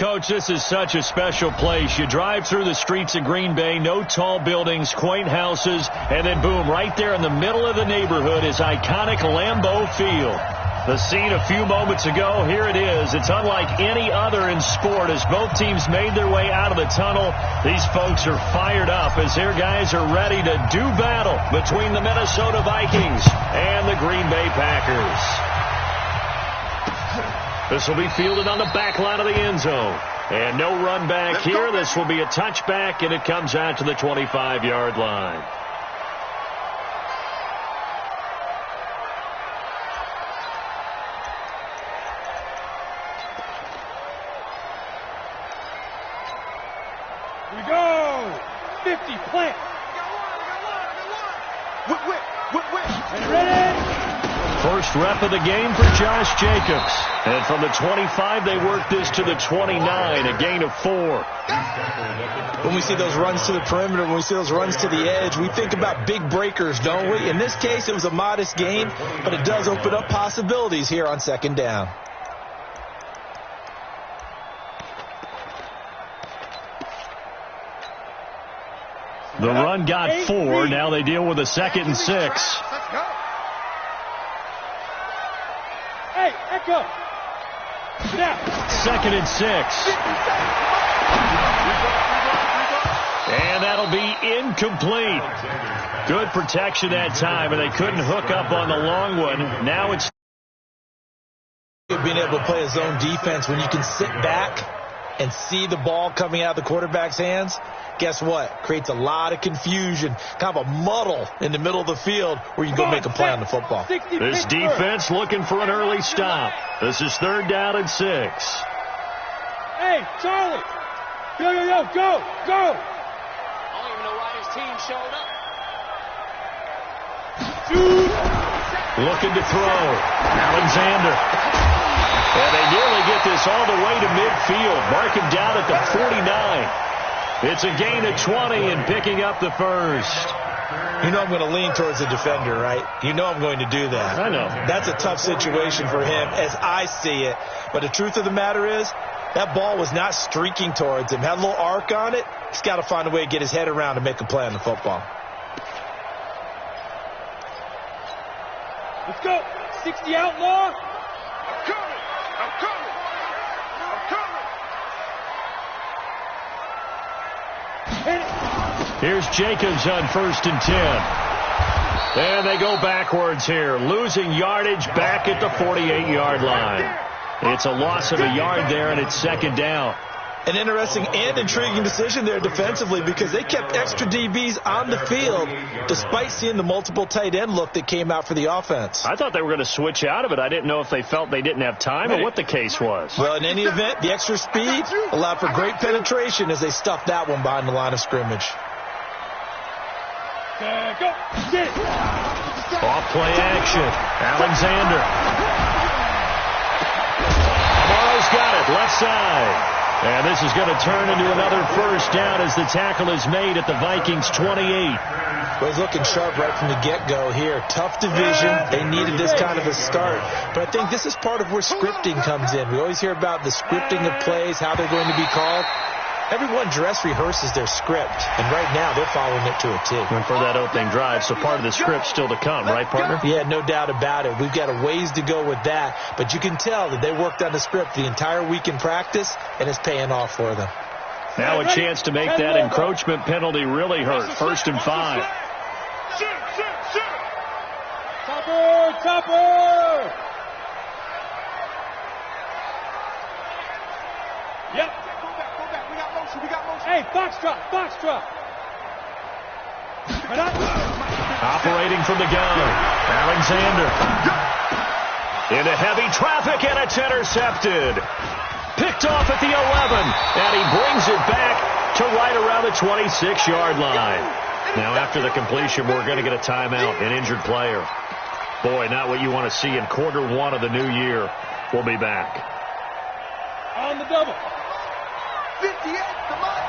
Coach, this is such a special place. You drive through the streets of Green Bay, no tall buildings, quaint houses, and then boom, right there in the middle of the neighborhood is iconic Lambeau Field. The scene a few moments ago, here it is. It's unlike any other in sport as both teams made their way out of the tunnel. These folks are fired up as their guys are ready to do battle between the Minnesota Vikings and the Green Bay Packers. This will be fielded on the back line of the end zone. And no run back here. This will be a touchback, and it comes out to the 25-yard line. We go! 50, plant! And ready! First rep of the game for Josh Jacobs. And from the 25, they work this to the 29, a gain of 4. When we see those runs to the perimeter, when we see those runs to the edge, we think about big breakers, don't we? In this case, it was a modest gain, but it does open up possibilities here on second down. The run got 4. Now they deal with a 2nd and 6. Hey, echo. Now. 2nd and 6. And that'll be incomplete. Good protection that time, and they couldn't hook up on the long one. Now it's being able to play a zone defense when you can sit back and see the ball coming out of the quarterback's hands. Guess what? Creates a lot of confusion, kind of a muddle in the middle of the field where you go make a play on the football. This defense looking for an early stop. This is 3rd down and 6. Hey, Charlie. Go, go, go, go, go. I don't even know why his team showed up. Looking to throw. Alexander. And they nearly get this all the way to midfield. Mark him down at the 49. It's a gain of 20 and picking up the first. You know I'm going to lean towards the defender, right? You know I'm going to do that. I know. That's a tough situation for him as I see it. But the truth of the matter is, that ball was not streaking towards him. Had a little arc on it. He's got to find a way to get his head around and make a play on the football. Let's go. 60 outlaw. I'm coming. I'm coming. I'm coming. Here's Jacobs on 1st and 10. And they go backwards here, losing yardage back at the 48-yard line. It's a loss of a yard there, and it's 2nd down. An interesting and intriguing decision there defensively because they kept extra DBs on the field despite seeing the multiple tight end look that came out for the offense. I thought they were going to switch out of it. I didn't know if they felt they didn't have time or what the case was. Well, in any event, the extra speed allowed for great penetration as they stuffed that one behind the line of scrimmage. Go. Get it. Off play action. Alexander. Amaro's got it. Left side. And this is going to turn into another first down as the tackle is made at the Vikings 28. Well, he's looking sharp right from the get-go here. Tough division. They needed this kind of a start. But I think this is part of where scripting comes in. We always hear about the scripting of plays, how they're going to be called. Everyone dress rehearses their script, and right now they're following it to a T. And for that opening drive, so part of the script still to come, right, partner? Yeah, no doubt about it. We've got a ways to go with that, but you can tell that they worked on the script the entire week in practice, and it's paying off for them. Now a chance to make that encroachment penalty really hurt. 1st and 5. Topper! Yep. Hey, Foxtrot. Operating from the gun. Alexander. Into heavy traffic, and it's intercepted. Picked off at the 11, and he brings it back to right around the 26-yard line. Now, after the completion, we're going to get a timeout, an injured player. Boy, not what you want to see in quarter 1 of the new year. We'll be back. On the double. 58, come on.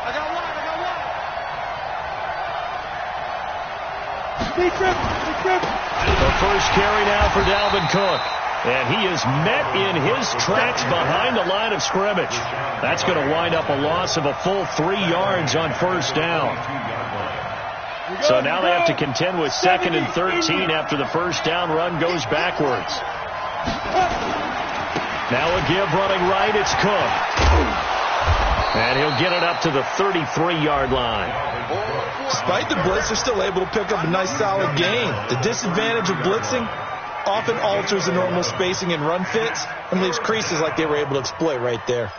I got one. Deep trip. The first carry now for Dalvin Cook. And he is met in his tracks behind the line of scrimmage. That's going to wind up a loss of a full 3 yards on first down. So now they have to contend with 2nd and 13 after the first down run goes backwards. Now a give running right. It's Cook. And he'll get it up to the 33-yard line. Despite the blitz, they're still able to pick up a nice solid gain. The disadvantage of blitzing often alters the normal spacing and run fits and leaves creases like they were able to exploit right there.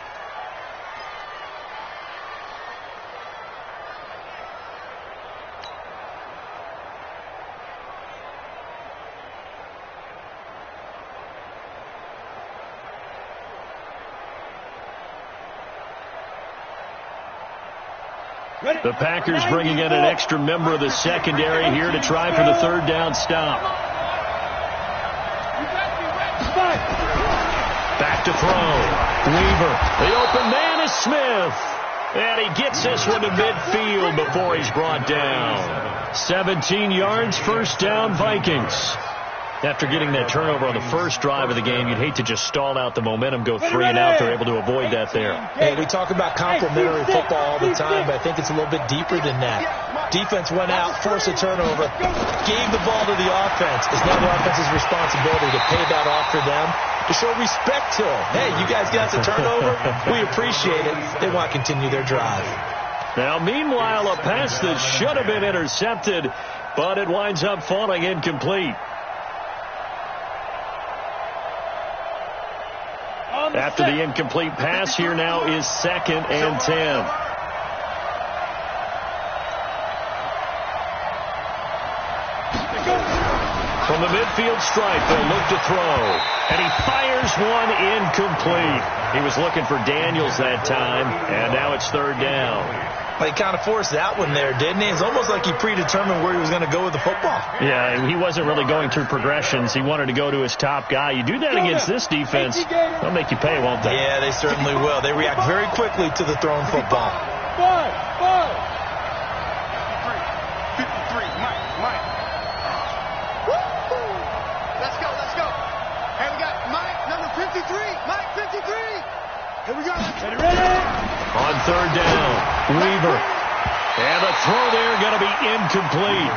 The Packers bringing in an extra member of the secondary here to try for the 3rd down stop. Back to throw. Weaver. The open man is Smith. And he gets this one to midfield before he's brought down. 17 yards, first down, Vikings. After getting that turnover on the first drive of the game, you'd hate to just stall out the momentum, go 3 and out. They're able to avoid that there. Hey, we talk about complementary football all the time, but I think it's a little bit deeper than that. Defense went out, forced a turnover, gave the ball to the offense. It's now the offense's responsibility to pay that off for them, to show respect to them. Hey, you guys got the turnover. We appreciate it. They want to continue their drive. Now, meanwhile, a pass that should have been intercepted, but it winds up falling incomplete. After the incomplete pass, here now is 2nd and 10. From the midfield stripe, they'll look to throw. And he fires one incomplete. He was looking for Daniels that time, and now it's 3rd down. Well, he kind of forced that one there, didn't he? It's almost like he predetermined where he was going to go with the football. Yeah, he wasn't really going through progressions. He wanted to go to his top guy. You do that against this defense, they'll make you pay, won't they? Yeah, they certainly will. They react very quickly to the thrown football. 53, Mike. Let's go. Hey, we got Mike, number 53. Mike, 53. Here we go. Ready? On 3rd down, Weaver. And the throw there going to be incomplete.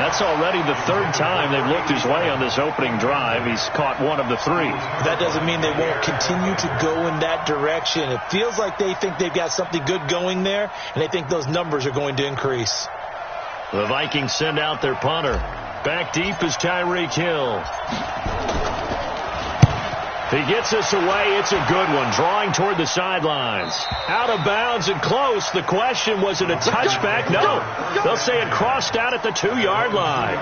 That's already the 3rd time they've looked his way on this opening drive. He's caught one of the 3. That doesn't mean they won't continue to go in that direction. It feels like they think they've got something good going there, and they think those numbers are going to increase. The Vikings send out their punter. Back deep is Tyreek Hill. He gets this away. It's a good one. Drawing toward the sidelines. Out of bounds and close. The question, was it a touchback? No. They'll say it crossed out at the 2-yard line.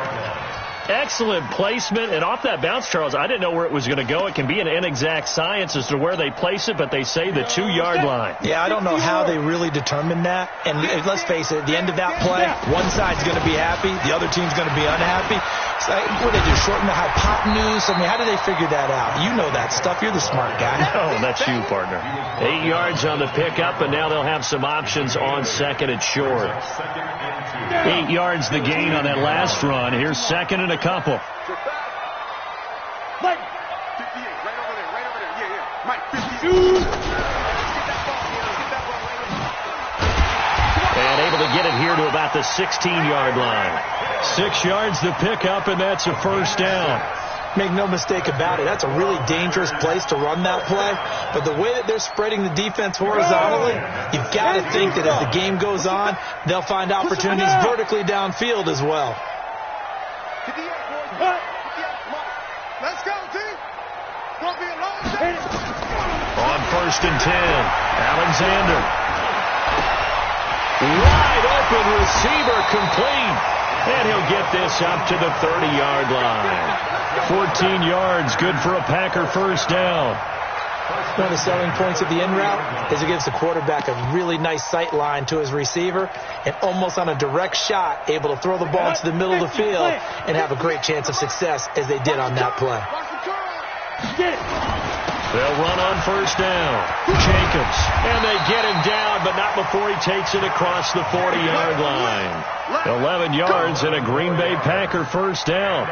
Excellent placement. And off that bounce, Charles, I didn't know where it was going to go. It can be an inexact science as to where they place it, but they say the 2-yard line. Yeah, I don't know how they really determined that. And let's face it, at the end of that play, one side's going to be happy, the other team's going to be unhappy. So, what did they do, shorten the hypotenuse? I mean, how do they figure that out? You know that stuff. You're the smart guy. Oh, that's you, partner. 8 yards on the pickup, and now they'll have some options on 2nd and short. 8 yards the gain on that last run. Here's 2nd and a couple. Mike. 58, right over there. Yeah. Mike, 52. And able to get it here to about the 16-yard line. 6 yards the pickup, and that's a first down. Make no mistake about it, that's a really dangerous place to run that play. But the way that they're spreading the defense horizontally, you've got to think that as the game goes on, they'll find opportunities vertically downfield as well. 58, boys. 58, let's go, team. Gonna be a long day. On 1st and 10, Alexander. Wide open receiver complete. And he'll get this up to the 30-yard line. 14 yards, good for a Packer first down. One of the selling points of the in route is it gives the quarterback a really nice sight line to his receiver and almost on a direct shot able to throw the ball into the middle of the field and have a great chance of success as they did on that play. They'll run on first down. Jacobs. And they get him down, but not before he takes it across the 40-yard line. 11 yards and a Green Bay Packer first down.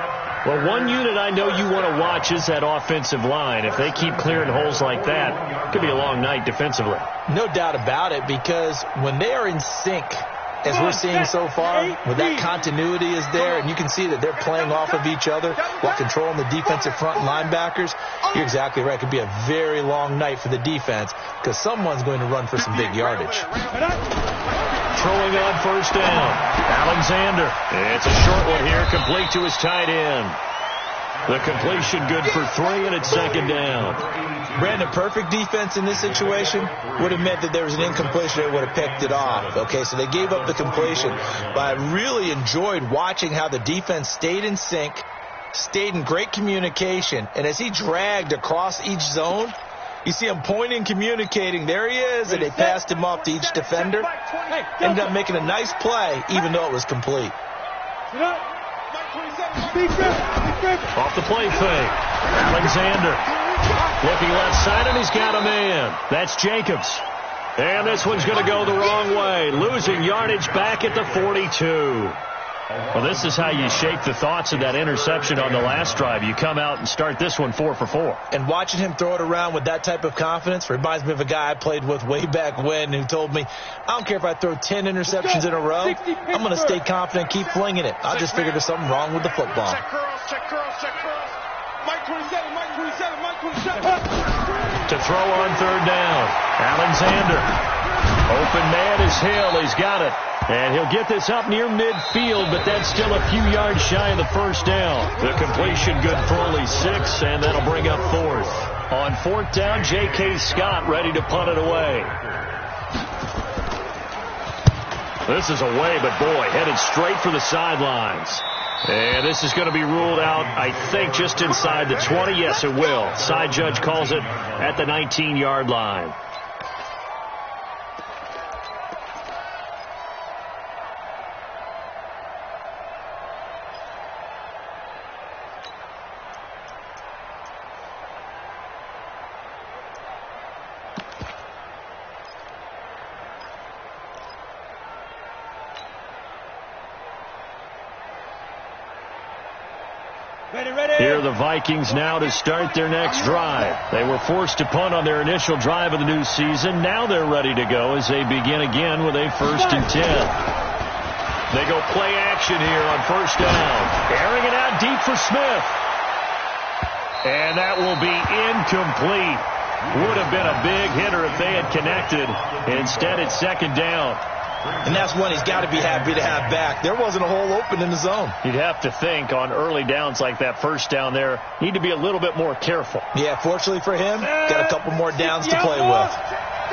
Well, one unit I know you want to watch is that offensive line. If they keep clearing holes like that, it could be a long night defensively. No doubt about it, because when they are in sync, as we're seeing so far, when that continuity is there, and you can see that they're playing off of each other while controlling the defensive front linebackers, you're exactly right. It could be a very long night for the defense because someone's going to run for some big yardage. Throwing on first down, Alexander. It's a short one here, complete to his tight end. The completion good for 3, and it's second down. Brandon, perfect defense in this situation would have meant that there was an incompletion that would have picked it off. Okay, so they gave up the completion. But I really enjoyed watching how the defense stayed in sync, stayed in great communication, and as he dragged across each zone, you see him pointing, communicating. There he is, and they passed him off to each defender. Ended up making a nice play, even though it was complete. Off the play fake. Alexander looking left side, and he's got a man. That's Jacobs. And this one's going to go the wrong way. Losing yardage back at the 42. Well, this is how you shape the thoughts of that interception on the last drive. You come out and start this one 4 for 4. And watching him throw it around with that type of confidence reminds me of a guy I played with way back when who told me, I don't care if I throw 10 interceptions in a row. I'm going to stay confident, keep flinging it. I just figured there's something wrong with the football. Check cross. Mike 27, Mike 27, Mike 27. To throw on third down. Alexander. Open man is Hill. He's got it. And he'll get this up near midfield, but that's still a few yards shy of the first down. The completion good for only 6, and that'll bring up 4th. On 4th down, J.K. Scott ready to punt it away. This is away, but boy, headed straight for the sidelines. And this is going to be ruled out, I think, just inside the 20. Yes, it will. Side judge calls it at the 19-yard line. Here are the Vikings now to start their next drive. They were forced to punt on their initial drive of the new season. Now they're ready to go as they begin again with a 1st and 10. They go play action here on first down. Airing it out deep for Smith. And that will be incomplete. Would have been a big hitter if they had connected. Instead, it's second down. And that's one he's got to be happy to have back. There wasn't a hole open in the zone. You'd have to think on early downs like that first down there, need to be a little bit more careful. Yeah, fortunately for him, got a couple more downs to play with.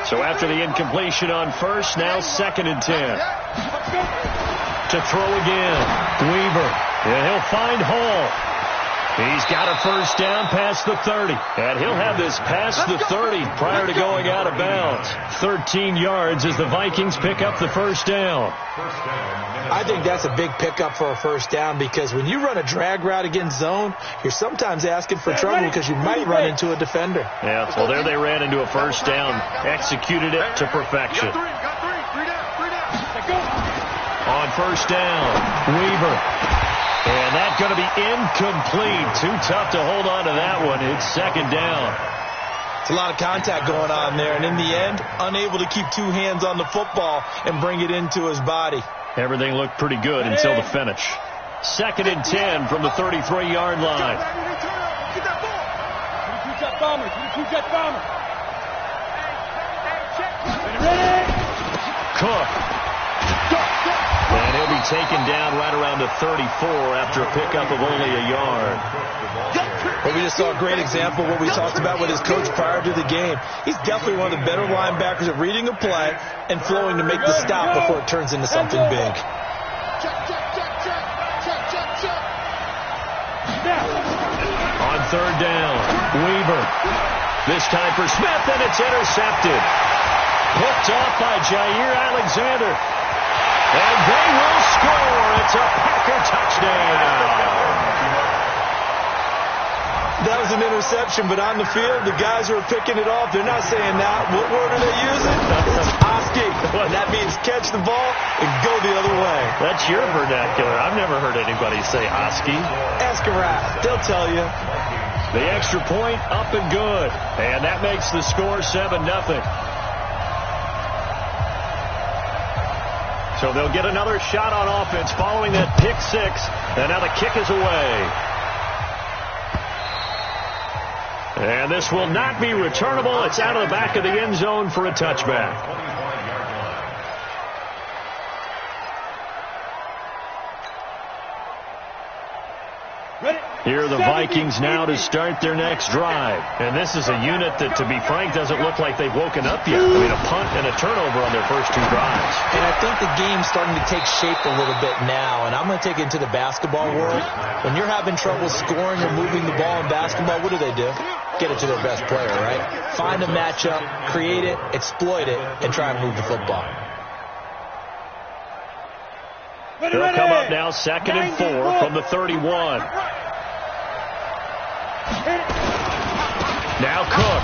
So after the incompletion on first, now 2nd and 10. To throw again, Weaver. And he'll find Hall. He's got a first down past the 30. And he'll have this past the 30 prior to going out of bounds. 13 yards as the Vikings pick up the first down. I think that's a big pickup for a first down because when you run a drag route against zone, you're sometimes asking for trouble because you might run into a defender. Yeah, well, there they ran into a first down. Executed it to perfection. On first down, Weaver. And that's going to be incomplete. Too tough to hold on to that one. It's second down. It's a lot of contact going on there. And in the end, unable to keep 2 hands on the football and bring it into his body. Everything looked pretty good until the finish. 2nd and 10 from the 33-yard line. Cook. And he'll be taken down right around the 34 after a pickup of only a yard. Well, we just saw a great example of what we talked about with his coach prior to the game. He's definitely one of the better linebackers at reading a play and flowing to make the stop before it turns into something big. On third down, Weaver. This time for Smith, and it's intercepted. Hooked off by Jair Alexander. And they will score. It's a Packer touchdown. That was an interception, but on the field, the guys who are picking it off, they're not saying that. What word are they using? It's Oski. And that means catch the ball and go the other way. That's your vernacular. I've never heard anybody say Oski. Ask a rat. They'll tell you. The extra point up and good. And that makes the score 7-0. So they'll get another shot on offense following that pick six. And now the kick is away. And this will not be returnable. It's out of the back of the end zone for a touchback. Here are the Vikings now to start their next drive. And this is a unit that, to be frank, doesn't look like they've woken up yet. I mean, a punt and a turnover on their first two drives. And I think the game's starting to take shape a little bit now. And I'm going to take it into the basketball world. When you're having trouble scoring or moving the ball in basketball, what do? Get it to their best player, right? Find a matchup, create it, exploit it, and try and move the football. They'll come up now 2nd and 4 from the 31. Now Cook.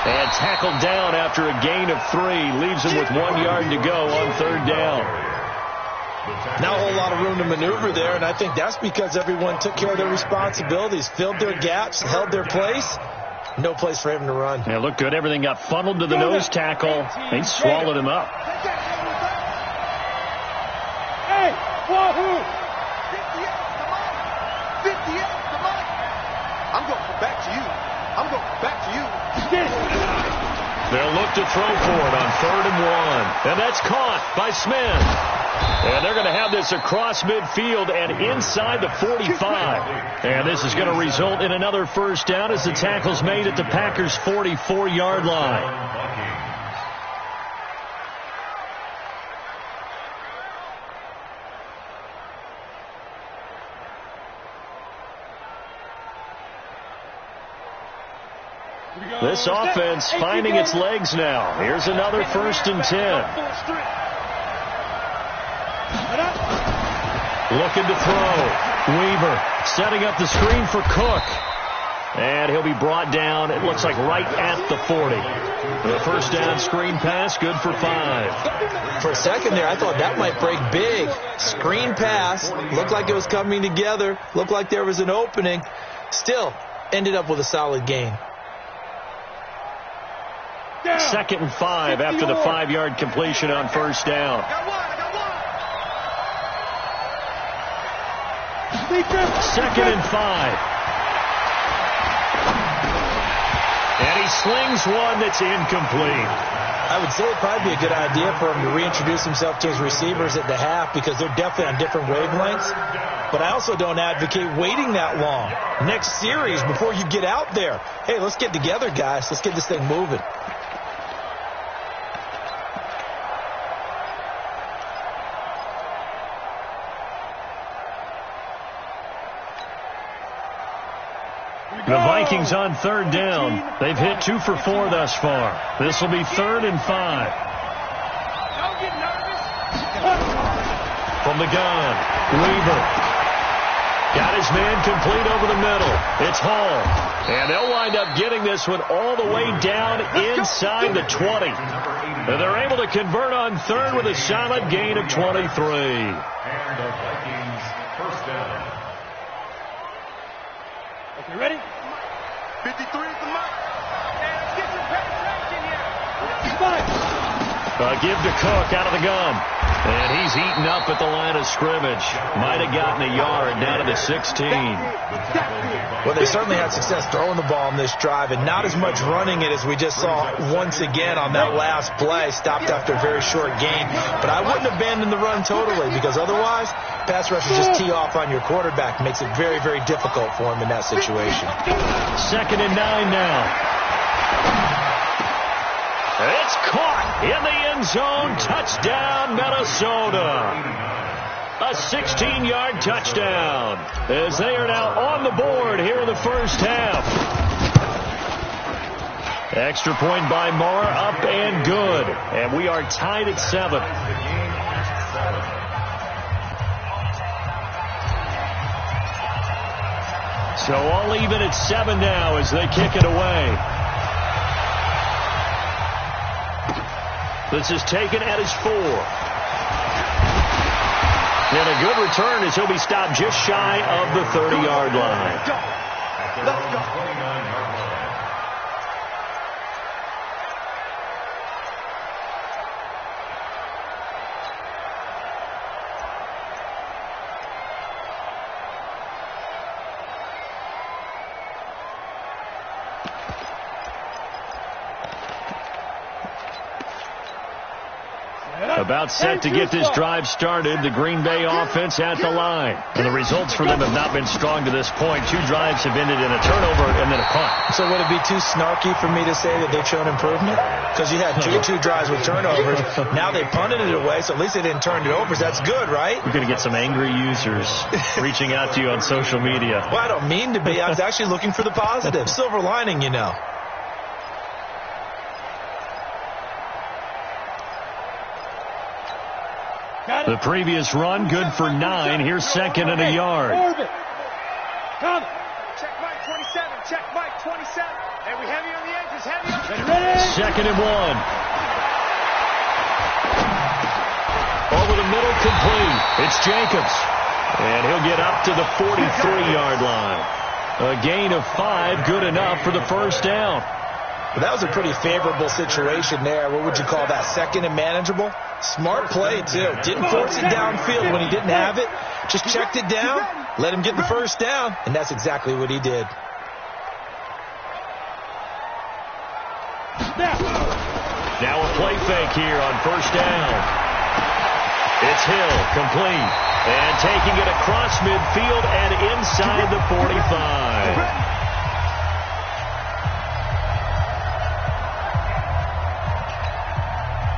And tackled down after a gain of 3. Leaves him with 1 yard to go on 3rd down. Not a whole lot of room to maneuver there, and I think that's because everyone took care of their responsibilities, filled their gaps, held their place. No place for him to run. Yeah, looked good. Everything got funneled to the nose tackle. He swallowed him up. Hey, wahoo! 58, come on. I'm going back to you. I'm going back to you. They'll look to throw for it on 3rd and 1. And that's caught by Smith. And they're going to have this across midfield and inside the 45. And this is going to result in another first down as the tackle's made at the Packers' 44-yard line. This offense finding its legs now. Here's another 1st and 10. Looking to throw. Weaver setting up the screen for Cook. And he'll be brought down, it looks like, right at the 40. The first down screen pass, good for 5. For a second there, I thought that might break big. Screen pass. Looked like it was coming together. Looked like there was an opening. Still, ended up with a solid gain. 2nd and 5 after the 5-yard completion on first down. 2nd and 5. And he slings one that's incomplete. I would say it'd probably be a good idea for him to reintroduce himself to his receivers at the half because they're definitely on different wavelengths. But I also don't advocate waiting that long. Next series, before you get out there, hey, let's get together, guys. Let's get this thing moving. The Vikings on 3rd down. They've hit 2 for 4 thus far. This will be 3rd and 5. Don't get nervous. From the gun, Weaver. Got his man complete over the middle. It's Hall. And they'll wind up getting this one all the way down inside the 20. And they're able to convert on 3rd with a solid gain of 23. And the Vikings first down. Okay, ready? 53 is the mark. Let's get some penetration here. Give to Cook out of the gun. And he's eaten up at the line of scrimmage. Might have gotten a yard down to the 16. Well, they certainly had success throwing the ball on this drive and not as much running it as we just saw once again on that last play. Stopped after a very short gain. But I wouldn't abandon the run totally because otherwise, pass rushers just tee off on your quarterback. Makes it very, very difficult for him in that situation. 2nd and 9 now. It's caught in the end zone. Touchdown, Minnesota. A 16-yard touchdown as they are now on the board here in the first half. Extra point by Marr, up and good. And we are tied at 7. So all even at 7 now as they kick it away. This is taken at his 4. And a good return as he'll be stopped just shy of the 30-yard line. Let's go. About set to get this drive started, the Green Bay offense at the line. And the results for them have not been strong to this point. 2 drives have ended in a turnover and then a punt. So would it be too snarky for me to say that they've shown improvement? Because you had two drives with turnovers. Now they punted it away, so at least they didn't turn it over. So that's good, right? We're going to get some angry users reaching out to you on social media. Well, I don't mean to be. I was actually looking for the positive. Silver lining, you know. The previous run, good for 9. Here's second and a yard. Come. Check Mike 27. Check Mike 27. Hey, we heavy on the edges. Heavy on the edges. Second and 1. Over the middle, complete. It's Jacobs. And he'll get up to the 43-yard line. A gain of 5, good enough for the first down. Well, that was a pretty favorable situation there. What would you call that? Second and manageable? Smart play, too. Didn't force it downfield when he didn't have it. Just checked it down, let him get the first down, and that's exactly what he did. Now a play fake here on first down. It's Hill, complete. And taking it across midfield and inside the 45.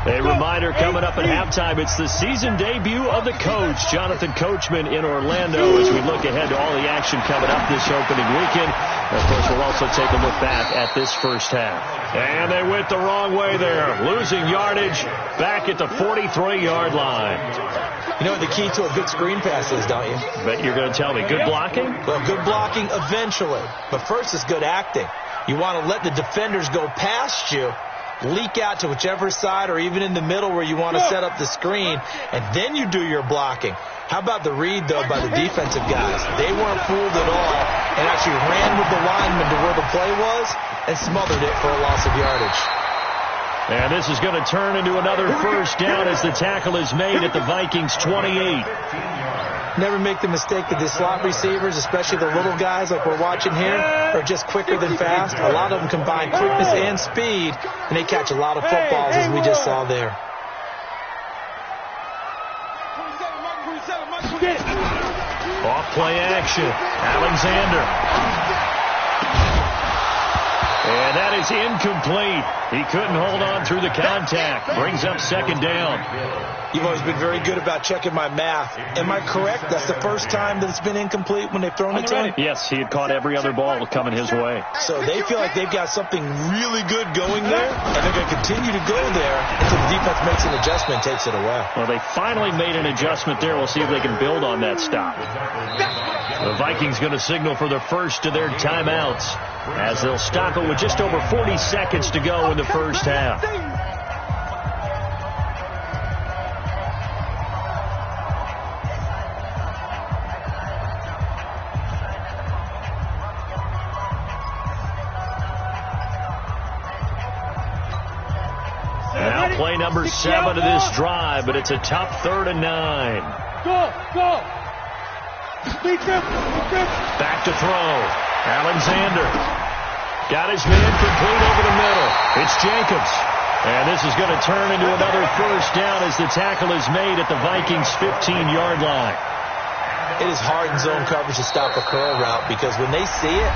A reminder coming up at halftime, it's the season debut of the coach, Jonathan Coachman, in Orlando, as we look ahead to all the action coming up this opening weekend. And of course, we'll also take a look back at this first half. And they went the wrong way there, losing yardage back at the 43-yard line. You know what the key to a good screen pass is, don't you? Bet you're going to tell me. Good blocking? Well, good blocking eventually. But first is good acting. You want to let the defenders go past you, leak out to whichever side or even in the middle where you want to set up the screen, and then you do your blocking. How about the read, though, by the defensive guys? They weren't fooled at all and actually ran with the lineman to where the play was and smothered it for a loss of yardage. And this is going to turn into another first down as the tackle is made at the Vikings 28. Never make the mistake that the slot receivers, especially the little guys like we're watching here, are just quicker than fast. A lot of them combine quickness and speed, and they catch a lot of footballs, as we just saw there. Off play action. Alexander. And that is incomplete. He couldn't hold on through the contact. Brings up second down. You've always been very good about checking my math. Am I correct? That's the first time that it's been incomplete when they've thrown it to him? Yes, he had caught every other ball coming his way. So they feel like they've got something really good going there, and they're going to continue to go there until the defense makes an adjustment and takes it away. Well, they finally made an adjustment there. We'll see if they can build on that stop. The Vikings going to signal for the first of their timeouts as they'll stop it with just over 40 seconds to go in the first half. Now play number 7 of this drive, but it's a tough 3rd and 9. Go. Back to throw. Alexander. Got his man complete over the middle. It's Jacobs. And this is going to turn into another first down as the tackle is made at the Vikings 15-yard line. It is hard in zone coverage to stop a curl route because when they see it,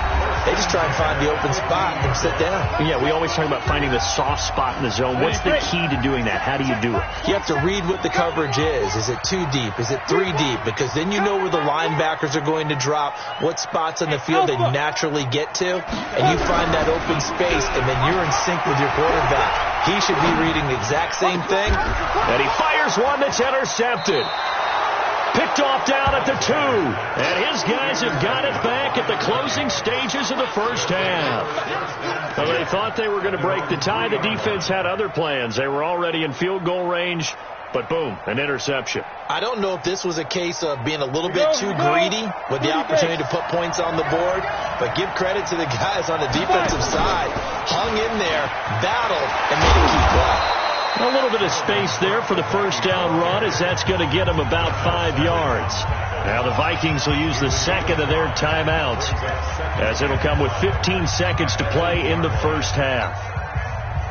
they just try and find the open spot and sit down. Yeah, we always talk about finding the soft spot in the zone. What's the key to doing that? How do you do it? You have to read what the coverage is. Is it 2 deep? Is it 3 deep? Because then you know where the linebackers are going to drop, what spots on the field they naturally get to, and you find that open space, and then you're in sync with your quarterback. He should be reading the exact same thing. And he fires one that's intercepted. Picked off down at the 2. And his guys have got it back at the closing stages of the first half. Well, they thought they were going to break the tie. The defense had other plans. They were already in field goal range. But boom, an interception. I don't know if this was a case of being a little bit too greedy with the opportunity to put points on the board, but give credit to the guys on the defensive side. Hung in there, battled, and made a key play. A little bit of space there for the first down run, as that's going to get them about 5 yards. Now the Vikings will use the second of their timeouts, as it'll come with 15 seconds to play in the first half.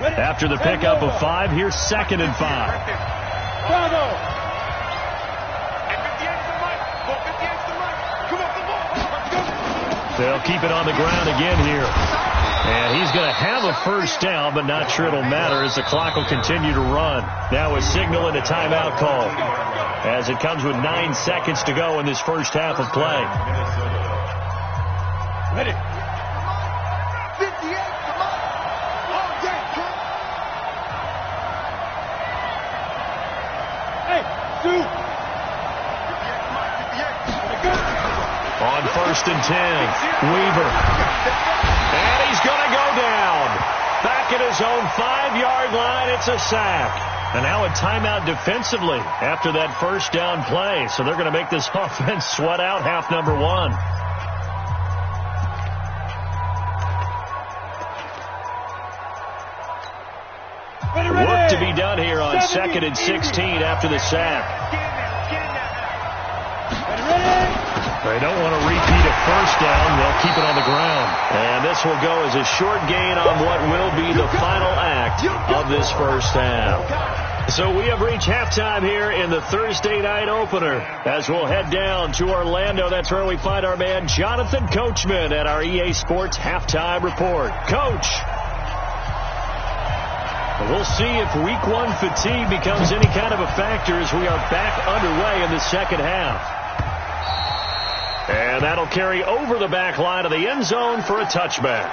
After the pickup of 5, here's 2nd and 5. Bravo! They'll keep it on the ground again here. And he's going to have a first down, but not sure it'll matter as the clock will continue to run. Now a signal and a timeout call, as it comes with 9 seconds to go in this first half of play. Ready. 58, come on. All day, come. Hey, Sue. On 1st and 10, Weaver. And he's going to go down. Back at his own 5-yard line, it's a sack. And now a timeout defensively after that first down play. So they're going to make this offense sweat out half number 1. Work to be done here on 2nd and 16 after the sack. They don't want to repeat a first down. They'll keep it on the ground. And this will go as a short gain on what will be the final act of this first half. So we have reached halftime here in the Thursday night opener, as we'll head down to Orlando. That's where we find our man Jonathan Coachman at our EA Sports Halftime Report. Coach, we'll see if week 1 fatigue becomes any kind of a factor as we are back underway in the second half. And that'll carry over the back line of the end zone for a touchback.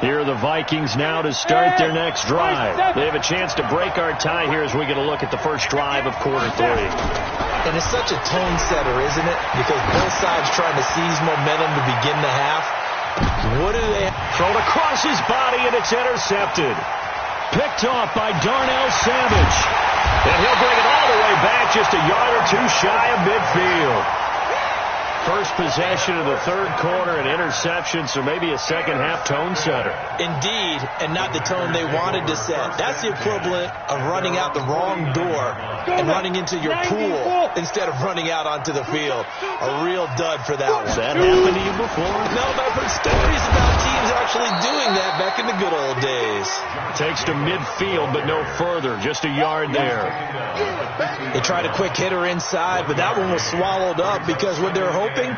Here are the Vikings now to start their next drive. They have a chance to break our tie here as we get a look at the first drive of quarter 3. And it's such a tone setter, isn't it? Because both sides trying to seize momentum to begin the half. What do they have? Thrown across his body, and it's intercepted. Picked off by Darnell Savage. And he'll bring it all the way back, just a yard or 2 shy of midfield. First possession of the third quarter, an interception, so maybe a second half tone setter. Indeed, and not the tone they wanted to set. That's the equivalent of running out the wrong door and running into your pool instead of running out onto the field. A real dud for that one. Has that happened to you before? No, but I've heard stories about teams actually doing that back in the good old days. Takes to midfield, but no further. Just a yard there. They tried a quick hitter inside, but that one was swallowed up because what they're hoping,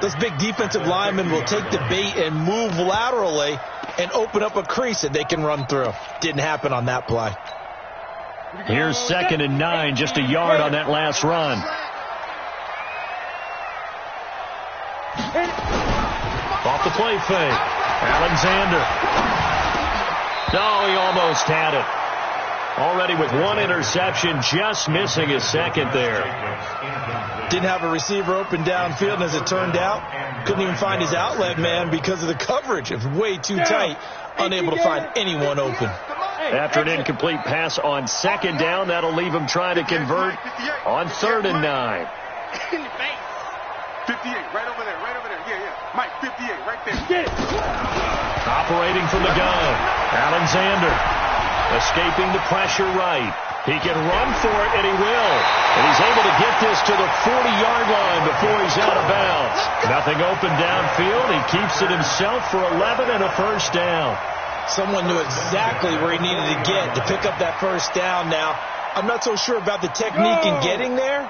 those big defensive linemen will take the bait and move laterally and open up a crease that they can run through. Didn't happen on that play. Here's 2nd and 9, just a yard on that last run. Off the play fake. Alexander. No, he almost had it. Already with 1 interception, just missing his second there. Didn't have a receiver open downfield, and as it turned out, couldn't even find his outlet man because of the coverage. It was way too tight, unable to find anyone open. After an incomplete pass on 2nd down, that'll leave him trying to convert on 3rd and 9. 58, right over there, right over there. Yeah, yeah. Mike, 58, right there. Operating from the gun, Alexander. Escaping the pressure right. He can run for it, and he will. And he's able to get this to the 40-yard line before he's out of bounds. Nothing open downfield. He keeps it himself for 11 and a first down. Someone knew exactly where he needed to get to pick up that first down now. I'm not so sure about the technique in getting there,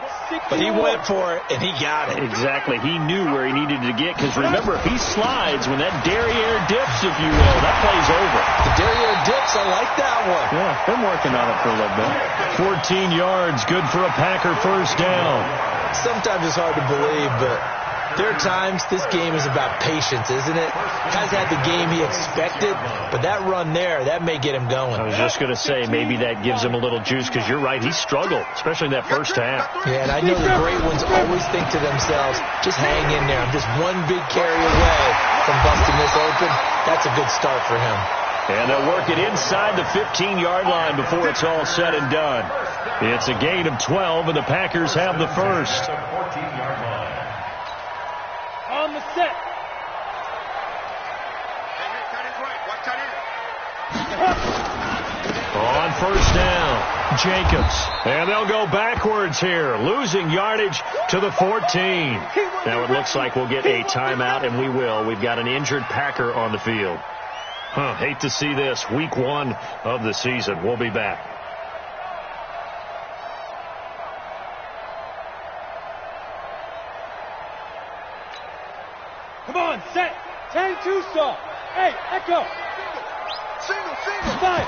but he went for it, and he got it. Exactly. He knew where he needed to get, because remember, if he slides, when that derriere dips, if you will, that play's over. The derriere dips, I like that one. Yeah, been working on it for a little bit. 14 yards, good for a Packer first down. Sometimes it's hard to believe, but There are times this game is about patience, isn't it? Has had the game he expected, but that run there, that may get him going. I was just going to say, maybe that gives him a little juice, because you're right, he struggled, especially in that first half. Yeah, and I know the great ones always think to themselves, just hang in there. I'm just one big carry away from busting this open. That's a good start for him. And they'll work it inside the 15-yard line before it's all said and done. It's a gain of 12, and the Packers have the first. On the set. On first down, Jacobs. And they'll go backwards here, losing yardage to the 14. Now it looks like we'll get a timeout, and we will. We've got an injured Packer on the field. Hate to see this. Week 1 of the season. We'll be back. Come on, set. 10-2 stop. Hey, echo. Single. Five.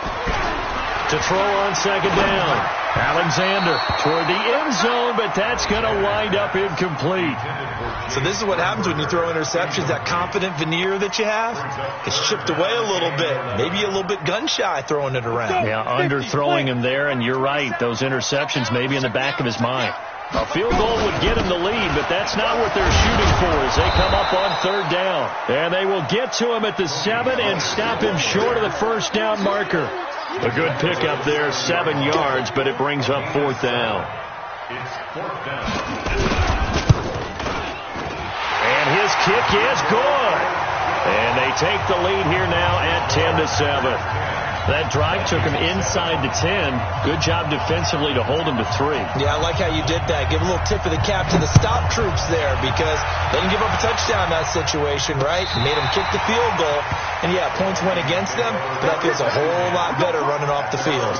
To throw on second down. Alexander toward the end zone, but that's going to wind up incomplete. So this is what happens when you throw interceptions. That confident veneer that you have, it's chipped away a little bit. Maybe a little bit gun-shy throwing it around. Yeah, underthrowing him there, and you're right. Those interceptions maybe in the back of his mind. A field goal would get him the lead, but that's not what they're shooting for as they come up on third down. And they will get to him at the 7 and stop him short of the first down marker. A good pickup there, 7 yards, but it brings up fourth down. It's fourth down. And his kick is good. And they take the lead here now at 10-7. That drive took him inside the 10. Good job defensively to hold him to 3. Yeah, I like how you did that. Give a little tip of the cap to the stop troops there because they didn't give up a touchdown in that situation, right? Made them kick the field goal. And, yeah, points went against them, but that feels a whole lot better running off the field.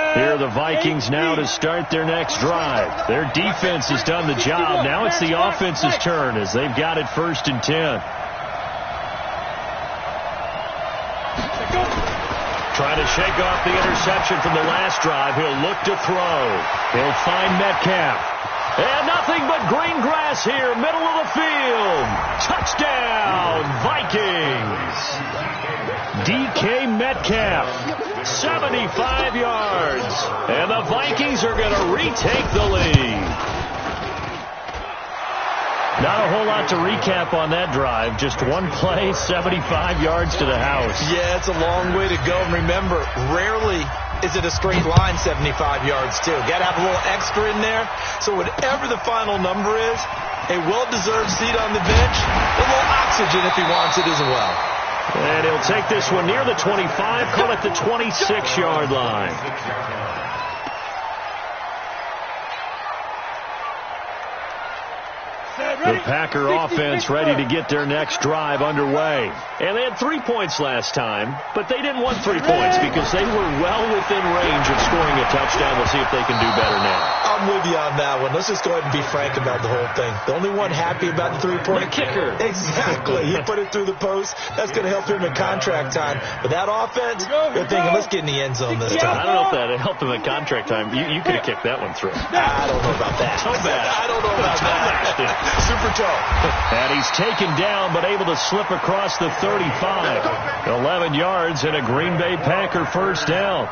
Here are the Vikings now to start their next drive. Their defense has done the job. Now it's the offense's turn as they've got it 1st and 10. Trying to shake off the interception from the last drive. He'll look to throw. He'll find Metcalf. And nothing but green grass here, middle of the field. Touchdown, Vikings. DK Metcalf, 75 yards. And the Vikings are going to retake the lead. Not a whole lot to recap on that drive. Just one play, 75 yards to the house. Yeah, it's a long way to go. And remember, rarely is it a straight line 75 yards, too. Got to have a little extra in there. So whatever the final number is, a well-deserved seat on the bench, a little oxygen if he wants it as well. And he'll take this one near the 25, call it the 26-yard line. The Packer offense ready to get their next drive underway. And they had 3 points last time, but they didn't want 3 points because they were well within range of scoring a touchdown. We'll see if they can do better now. I'm with you on that one. Let's just go ahead and be frank about the whole thing. The only one happy about the 3-point kicker. Exactly. He put it through the post. That's going to help him in contract time. But that offense, they're thinking, let's get in the end zone this time. I don't know if that helped him in contract time. You could have kicked that one through. I don't know about that. Toe bash. I don't know about that. Super toe. And he's taken down but able to slip across the 35. 11 yards and a Green Bay Packer first down.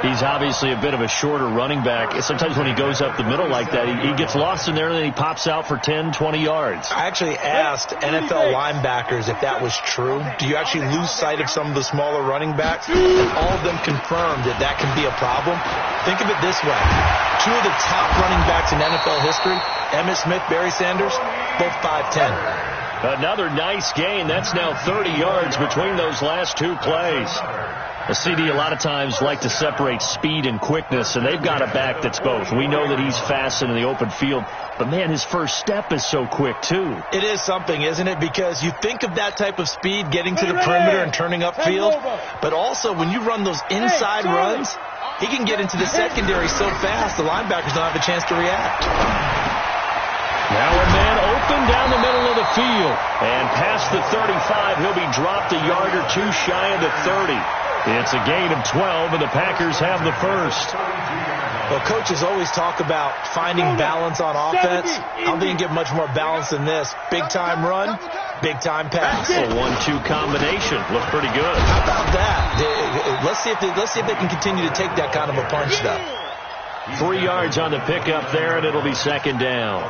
He's obviously a bit of a shorter running back. Sometimes when he goes up the middle like that, he gets lost in there and then he pops out for 10, 20 yards. I actually asked NFL linebackers if that was true. Do you actually lose sight of some of the smaller running backs? And all of them confirmed that that can be a problem. Think of it this way. 2 of the top running backs in NFL history, Emmitt Smith, Barry Sanders, both 5'10". Another nice gain. That's now 30 yards between those last 2 plays. A CD a lot of times like to separate speed and quickness, and they've got a back that's both. We know that he's fast in the open field, but, man, his first step is so quick, too. It is something, isn't it? Because you think of that type of speed getting to the perimeter and turning upfield, but also when you run those inside runs, he can get into the secondary so fast the linebackers don't have a chance to react. Now a man open down the middle of the field. And past the 35, he'll be dropped a yard or two shy of the 30. It's a gain of 12, and the Packers have the first. Well, coaches always talk about finding balance on offense. I don't think you get much more balance than this. Big-time run, big-time pass. A 1-2 combination. Looked pretty good. How about that? Let's see if they can continue to take that kind of a punch, though. 3 yards on the pickup there, and it'll be second down.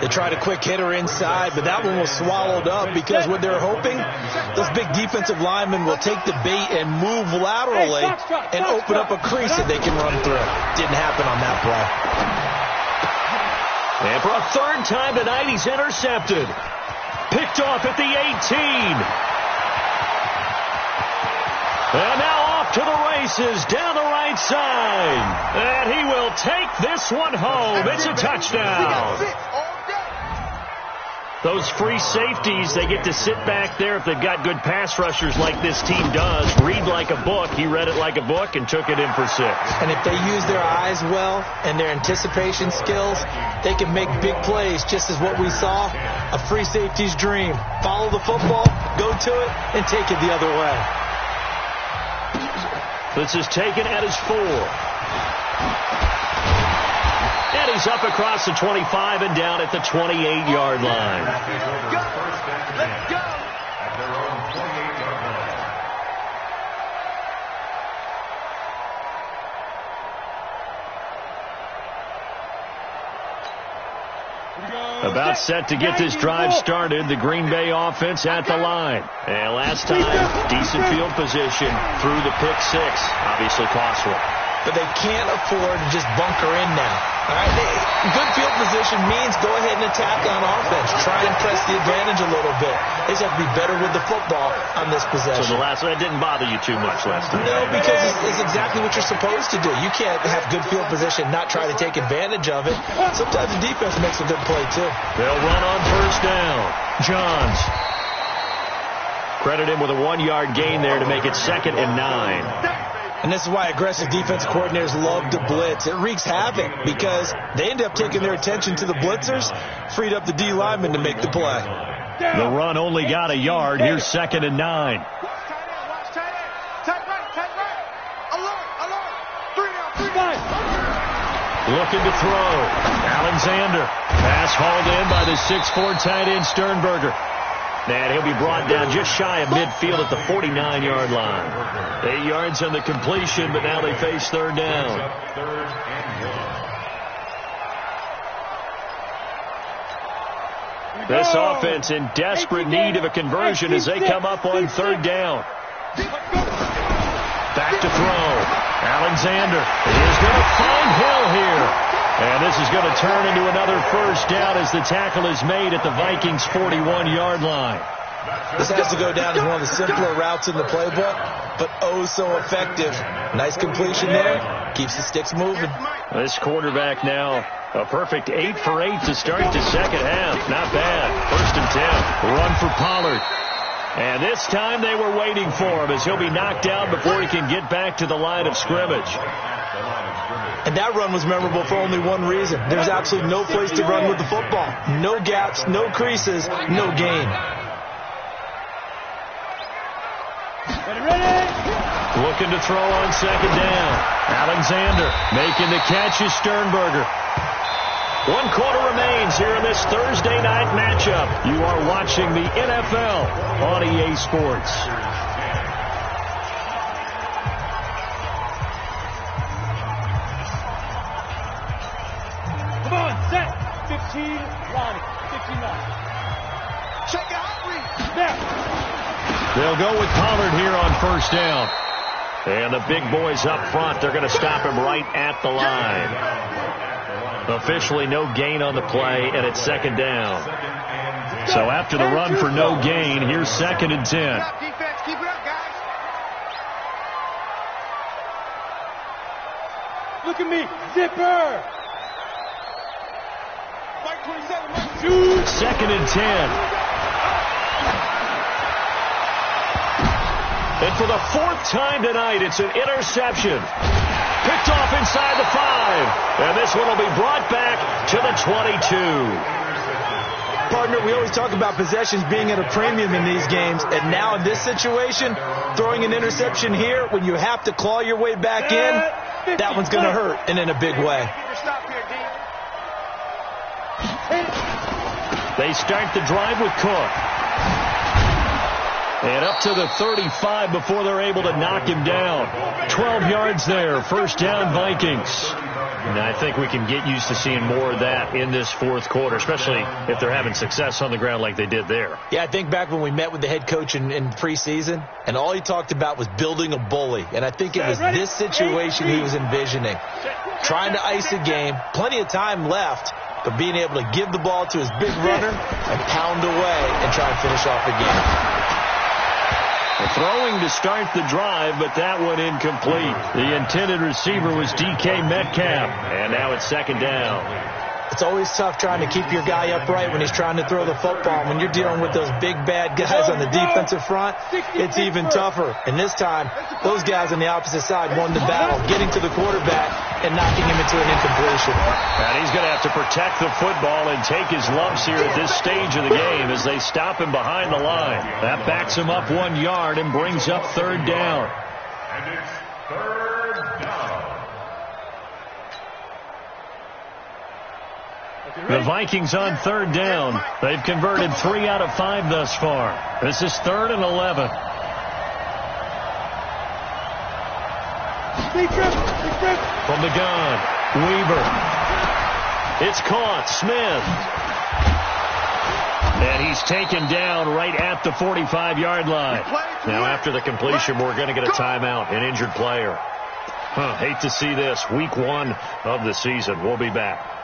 They tried a quick hitter inside, but that one was swallowed up because what they're hoping, those big defensive linemen will take the bait and move laterally and open up a crease that they can run through. Didn't happen on that play. And for a third time tonight, he's intercepted. Picked off at the 18. And now off to the races down the right side. And he will take this one home. It's a touchdown. Those free safeties, they get to sit back there if they've got good pass rushers like this team does. Read like a book. He read it like a book and took it in for 6. And if they use their eyes well and their anticipation skills, they can make big plays, just as what we saw. A free safety's dream. Follow the football, go to it, and take it the other way. This is taken at his 4. And he's up across the 25 and down at the 28-yard line. Let's go. At their own 28-yard line. About set to get this drive started, the Green Bay offense at the line. And last time, decent field position through the pick 6. Obviously costly. But they can't afford to just bunker in now. All right? Good field position means go ahead and attack on offense. Try and press the advantage a little bit. They just have to be better with the football on this possession. So that didn't bother you too much last time? No, because it's exactly what you're supposed to do. You can't have good field position, not try to take advantage of it. Sometimes the defense makes a good play, too. They'll run on first down. Johns. Credit him with a 1-yard gain there to make it 2nd and 9. And this is why aggressive defense coordinators love to blitz. It wreaks havoc because they end up taking their attention to the blitzers, freed up the D lineman to make the play. The run only got a yard. Here's 2nd and 9. Watch tight end. Tight right. Alert. 3 down. Looking to throw. Alexander. Pass hauled in by the 6'4" tight end Sternberger. And he'll be brought down just shy of midfield at the 49-yard line. 8 yards on the completion, but now they face third down. This offense in desperate need of a conversion as they come up on third down. Back to throw. Alexander is going to find Hill here. And this is going to turn into another first down as the tackle is made at the Vikings' 41-yard line. This has to go down as one of the simpler routes in the playbook, but oh so effective. Nice completion there. Keeps the sticks moving. This quarterback now, a perfect 8 for 8 to start the second half. Not bad. 1st and 10. Run for Pollard. And this time they were waiting for him as he'll be knocked down before he can get back to the line of scrimmage. And that run was memorable for only one reason. There's absolutely no place to run with the football. No gaps, no creases, no gain. Looking to throw on second down. Alexander making the catch is Sternberger. 1 quarter remains here in this Thursday night matchup. You are watching the NFL on EA Sports. Come on, set. 15, Ronnie. 59. Check it out, Reed. Now. They'll go with Pollard here on first down. And the big boys up front, they're going to stop him right at the line. Officially no gain on the play, and it's second down. So after the run for no gain, here's 2nd and 10. Defense, keep it up, guys. Look at me. Zipper. Mike 27, Mike. 2nd and 10. And for the 4th time tonight, it's an interception. Picked off inside the 5. And this one will be brought back to the 22. partner, we always talk about possessions being at a premium in these games, and now in this situation, throwing an interception here when you have to claw your way back in, that one's going to hurt, and in a big way. They start the drive with Cook. And up to the 35 before they're able to knock him down. 12 yards there, first down Vikings. And I think we can get used to seeing more of that in this fourth quarter, especially if they're having success on the ground like they did there. Yeah, I think back when we met with the head coach in preseason, and all he talked about was building a bully. And I think it was this situation he was envisioning. Trying to ice a game, plenty of time left, but being able to give the ball to his big runner and pound away and try and finish off the game. Throwing to start the drive, but that one incomplete. The intended receiver was DK Metcalf, and now it's second down. It's always tough trying to keep your guy upright when he's trying to throw the football. When you're dealing with those big, bad guys on the defensive front, it's even tougher. And this time, those guys on the opposite side won the battle, getting to the quarterback and knocking him into an incompletion. And he's going to have to protect the football and take his lumps here at this stage of the game as they stop him behind the line. That backs him up 1 yard and brings up third down. And it's third down. The Vikings on third down. They've converted 3 out of 5 thus far. This is 3rd and 11. From the gun, Weaver. It's caught. Smith. And he's taken down right at the 45-yard line. Now after the completion, we're going to get a timeout, an injured player. Hate to see this. Week 1 of the season. We'll be back.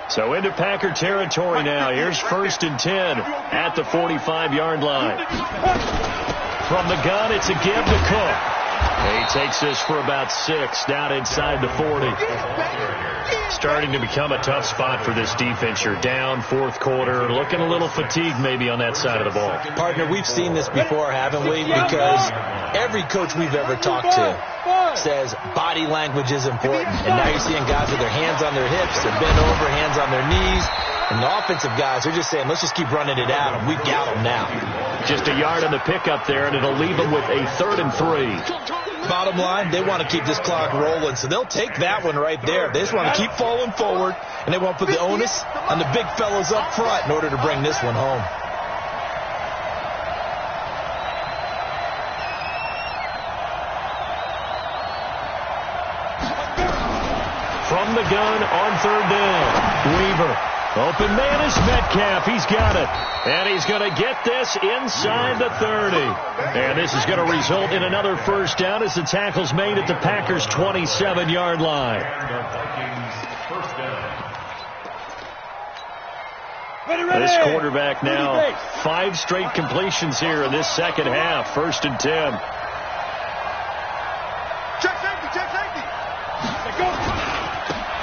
So into Packer territory now. Here's 1st and 10 at the 45-yard line. From the gun, it's a give to Cook. He takes this for about 6 down inside the 40. Starting to become a tough spot for this defense. You're down fourth quarter, looking a little fatigued maybe on that side of the ball. Partner, we've seen this before, haven't we? Because every coach we've ever talked to says body language is important. And now you're seeing guys with their hands on their hips, they're bent over, hands on their knees. And the offensive guys are just saying, let's just keep running it at them. We've got them now. Just a yard on the pickup there, and it'll leave them with a 3rd and 3. Bottom line, they want to keep this clock rolling, so they'll take that one right there. They just want to keep falling forward, and they want to put the onus on the big fellas up front in order to bring this one home. From the gun on 3rd down, Weaver. Open man is Metcalf. He's got it. And he's going to get this inside the 30. And this is going to result in another first down as the tackle's made at the Packers' 27-yard line. This quarterback now 5 straight completions here in this second half. 1st and 10. Check safety.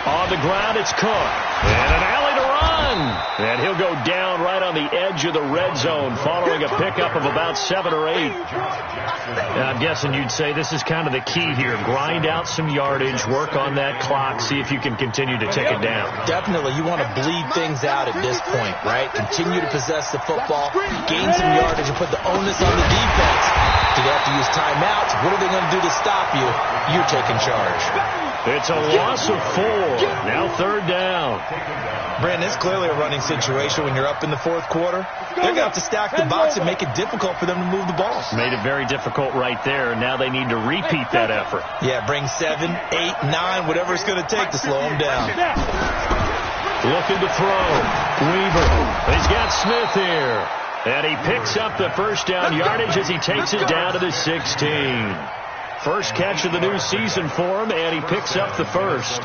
On the ground, it's Cook. And an alley to run. And he'll go down right on the edge of the red zone following a pickup of about 7 or 8. And I'm guessing you'd say this is kind of the key here. Grind out some yardage, work on that clock, see if you can continue to tick it down. Definitely. You want to bleed things out at this point, right? Continue to possess the football, gain some yardage, and put the onus on the defense. Do they have to use timeouts? What are they going to do to stop you? You're taking charge. It's a loss of 4. Now 3rd down. Brandon, it's clearly a running situation when you're up in the fourth quarter. They're going to have to stack the box and make it difficult for them to move the ball. Made it very difficult right there. Now they need to repeat that effort. Yeah, bring 7, 8, 9, whatever it's going to take to slow them down. Looking to throw. Weaver. He's got Smith here. And he picks up the first down yardage as he takes it down to the 16. First catch of the new season for him, and he picks up the first.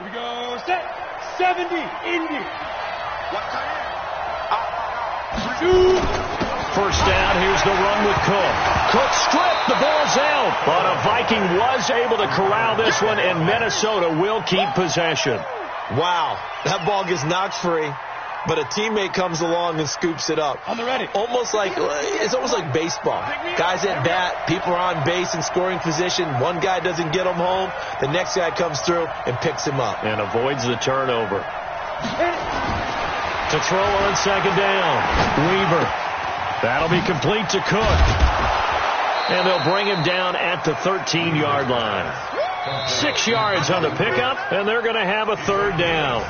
Here we go. Set. 70. Indy. First down. Here's the run with Cook. Cook stripped. The ball's out. But a Viking was able to corral this one, and Minnesota will keep possession. Wow. That ball gets knocked free. but a teammate comes along and scoops it up. On the ready. It's almost like baseball. Guys at bat, people are on base in scoring position. One guy doesn't get him home. The next guy comes through and picks him up. And avoids the turnover. To throw on second down. Weaver. That'll be complete to Cook. And they'll bring him down at the 13-yard line. 6 yards on the pickup, and they're going to have a third down.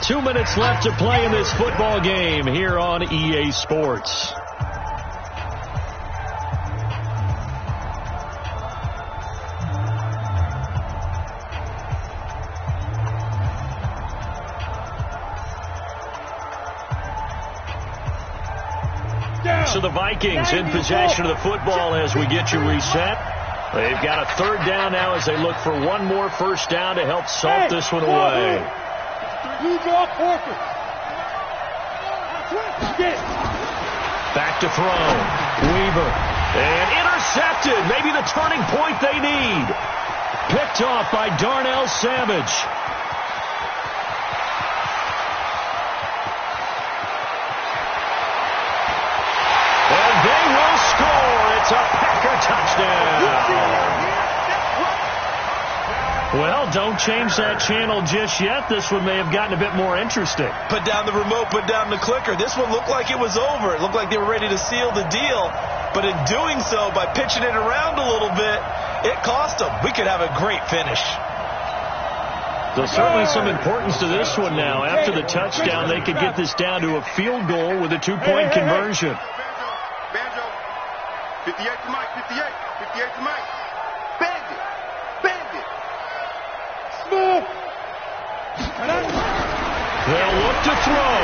2 minutes left to play in this football game here on EA Sports. So the Vikings in possession of the football as we get you reset. They've got a third down now as they look for one more first down to help salt this one away. Back to throw. Weaver. And intercepted. Maybe the turning point they need. Picked off by Darnell Savage. They will score. It's a Packer touchdown. Well, don't change that channel just yet. This one may have gotten a bit more interesting. Put down the remote, put down the clicker. This one looked like it was over. It looked like they were ready to seal the deal. But in doing so, by pitching it around a little bit, it cost them. We could have a great finish. There's certainly some importance to this one now. After the touchdown, they could get this down to a field goal with a two-point conversion. 58 to Mike, 58 to Mike. Bandit. Smooth. They'll look to throw.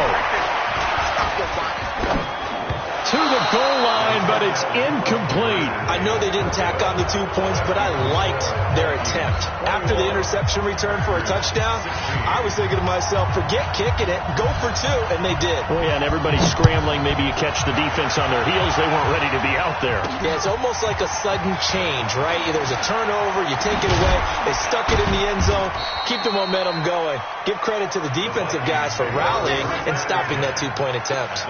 To the goal line, but it's incomplete. I know they didn't tack on the 2 points, but I liked their attempt. After the interception return for a touchdown, I was thinking to myself, forget kicking it, go for two, and they did. Oh, yeah, and everybody's scrambling. Maybe you catch the defense on their heels. They weren't ready to be out there. Yeah, it's almost like a sudden change, right? There's a turnover, you take it away, they stuck it in the end zone, keep the momentum going. Give credit to the defensive guys for rallying and stopping that two-point attempt.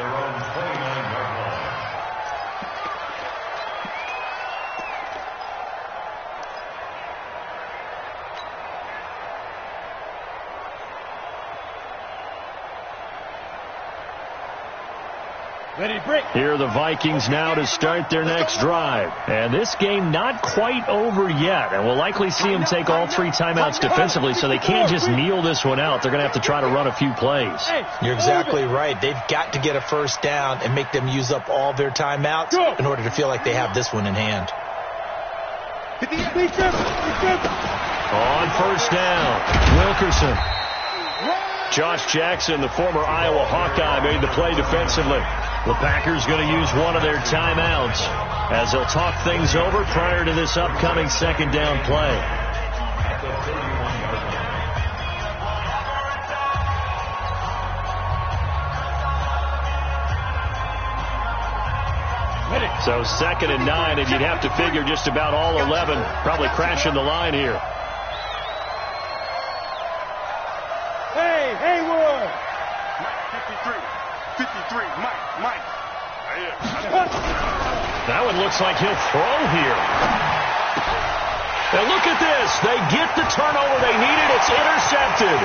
Ready, break. Here are the Vikings now to start their next drive. And this game not quite over yet. And we'll likely see them take all three timeouts defensively, so they can't just kneel this one out. They're going to have to try to run a few plays. You're exactly right. They've got to get a first down and make them use up all their timeouts in order to feel like they have this one in hand. On first down, Wilkerson. Josh Jackson, the former Iowa Hawkeye, made the play defensively. The Packers going to use one of their timeouts as they'll talk things over prior to this upcoming second down play. So 2nd and 9, and you'd have to figure just about all 11 probably crashing the line here. Hey, Haywood! 53, Mike. That one looks like he'll throw here. And look at this. They get the turnover they needed. It's intercepted.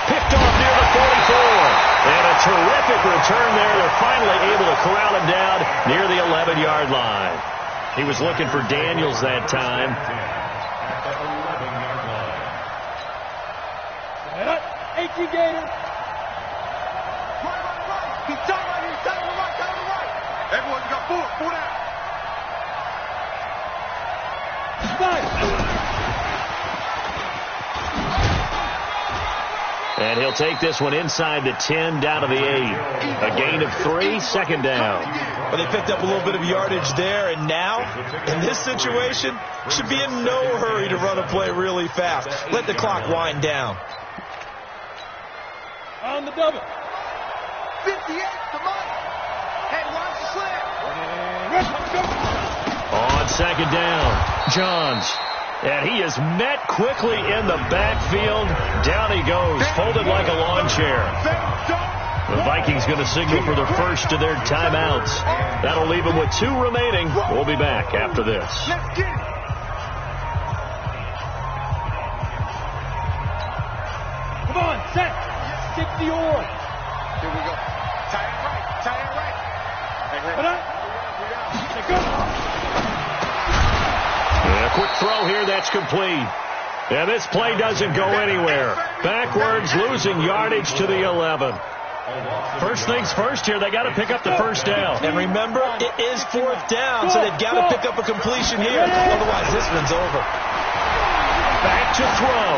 Picked off near the 44. And a terrific return there. They're finally able to corral him down near the 11-yard line. He was looking for Daniels that time. Right. 18 Gator. He's tight right here. Tight on the right. Everyone, you got four down. And he'll take this one inside the 10, down to the 8. A gain of 3, second down. Well, they picked up a little bit of yardage there, and now, in this situation, should be in no hurry to run a play really fast. Let the clock wind down. On the double. 58 to Mike. Hey, watch the slip. On second down, Johns. And he is met quickly in the backfield. Down he goes, folded like a lawn chair. The Vikings going to signal for the first of their timeouts. That'll leave them with 2 remaining. We'll be back after this. Let's get it. Come on, set. Stick the oar. Here we go. Tie it right. Tie it right. Put up. Go. Yeah, quick throw here. That's complete. And this play doesn't go anywhere. Backwards, losing yardage to the 11. First things first here, they got to pick up the first down. And remember, it is 4th down, so they've got to pick up a completion here. Otherwise, this one's over. Back to throw.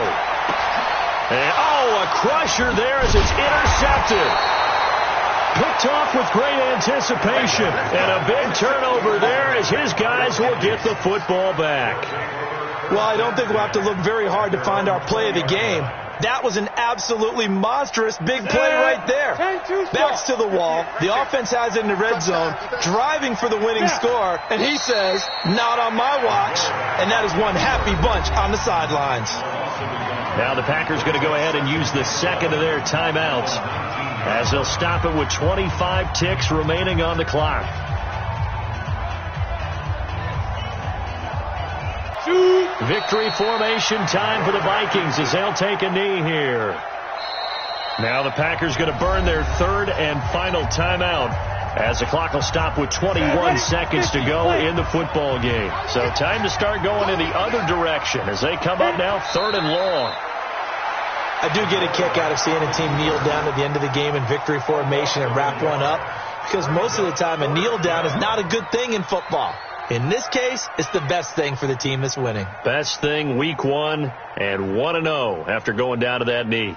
And, a crusher there as it's intercepted. Picked off with great anticipation. And a big turnover there as his guys will get the football back. Well, I don't think we'll have to look very hard to find our play of the game. That was an absolutely monstrous big play right there. Backs to the wall. The offense has it in the red zone, driving for the winning score. And he says, not on my watch. And that is one happy bunch on the sidelines. Now the Packers going to go ahead and use the second of their timeouts as they'll stop it with 25 ticks remaining on the clock. Victory formation time for the Vikings as they'll take a knee here. Now the Packers going to burn their 3rd and final timeout as the clock will stop with 21 seconds to go in the football game. So time to start going in the other direction as they come up now 3rd and long. I do get a kick out of seeing a team kneel down at the end of the game in victory formation and wrap one up, because most of the time a kneel down is not a good thing in football. In this case, it's the best thing for the team that's winning. Best thing week 1 and 1-0 after going down to that knee.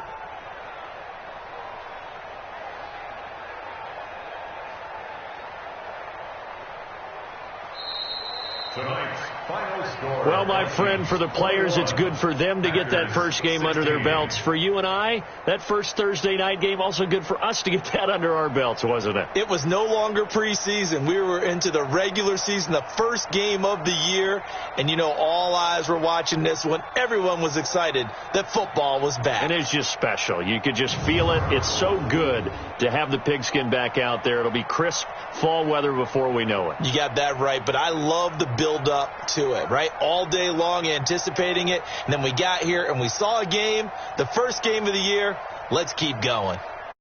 Tonight's final score. Well, my friend, for the players, it's good for them to get that first game under their belts. For you and I, that first Thursday night game, also good for us to get that under our belts, wasn't it? It was no longer preseason. We were into the regular season, the first game of the year. And, you know, all eyes were watching this one. Everyone was excited that football was back. And it's just special. You could just feel it. It's so good to have the pigskin back out there. It'll be crisp fall weather before we know it. You got that right, but I love the build-up to it, right? All day long anticipating it, and then we got here and we saw a game, the first game of the year. Let's keep going.